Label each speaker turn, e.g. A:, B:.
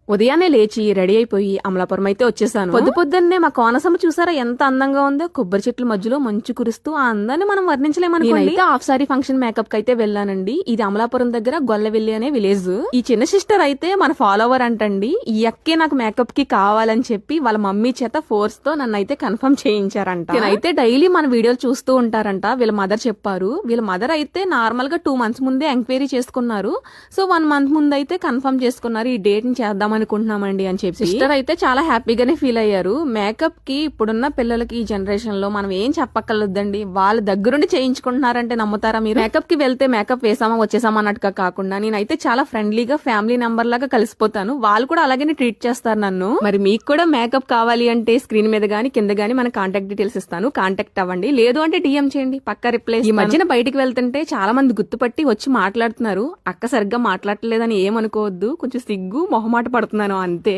A: ఉదయాన్నే లేచి రెడీ అయిపోయి అమలాపురం అయితే వచ్చేసాను. పొద్దున్నే మా కోనసమ్మ చూసారా ఎంత అందంగా ఉందో. కొబ్బరి చెట్ల మధ్యలో మంచు కురుస్తూ ఆ అందాన్ని మనం వర్ణించలేమనుకోండి. నేనైతే హాఫ్ సారీ ఫంక్షన్ మేకప్ కి అయితే వెళ్ళానండి. ఇది అమలాపురం దగ్గర గొల్లవెల్లి అనే విలేజ్. ఈ చిన్న సిస్టర్ అయితే మన ఫాలోవర్ అంటండి. ఈ అక్కే నాకు మేకప్ కి కావాలని చెప్పి వాళ్ళ మమ్మీ చేత ఫోర్స్ తో నన్ను అయితే కన్ఫర్మ్ చేయించారంట. నేనైతే డైలీ మన వీడియోలు చూస్తూ ఉంటారంట. వీళ్ళ మదర్ చెప్పారు. వీళ్ళ మదర్ అయితే నార్మల్ గా 2 months ముందే ఎంక్వైరీ చేసుకున్నారు. సో 1 month ముందు అయితే కన్ఫర్మ్ చేసుకున్నారు. ఈ డేట్ ని చేద్దాం అనుకుంటున్నామండి అని చెప్పి. సిస్టర్ అయితే చాలా హ్యాపీగానే ఫీల్ అయ్యారు. మేకప్ కి ఇప్పుడున్న పిల్లలకి ఈ జనరేషన్ లో మనం ఏం చెప్పక్కర్లేదండి. వాళ్ళ దగ్గరుండి చేయించుకుంటున్నారంటే నమ్ముతారా మీరు? మేకప్ కి వెళ్తే మేకప్ వేసామా వచ్చేసామా అన్నట్టుగా కాకుండా నేనైతే చాలా ఫ్రెండ్లీగా ఫ్యామిలీ మెంబర్ లాగా కలిసిపోతాను. వాళ్ళు కూడా అలాగే ట్రీట్ చేస్తారు నన్ను. మరి మీకు కూడా మేకప్ కావాలి అంటే స్క్రీన్ మీద గానీ కింద గానీ మన కాంటాక్ట్ డీటెయిల్స్ ఇస్తాను. కాంటాక్ట్ అవ్వండి. లేదు అంటే DM చేయండి, పక్కా రిప్లై. ఈ మధ్యన బయటికి వెళ్తుంటే చాలా మంది గుర్తుపట్టి వచ్చి మాట్లాడుతున్నారు. అక్క సరిగ్గా మాట్లాడలేదని ఏమనుకోవద్దు. కొంచెం సిగ్గు మొహమాట పడుతున్నాను అంతే.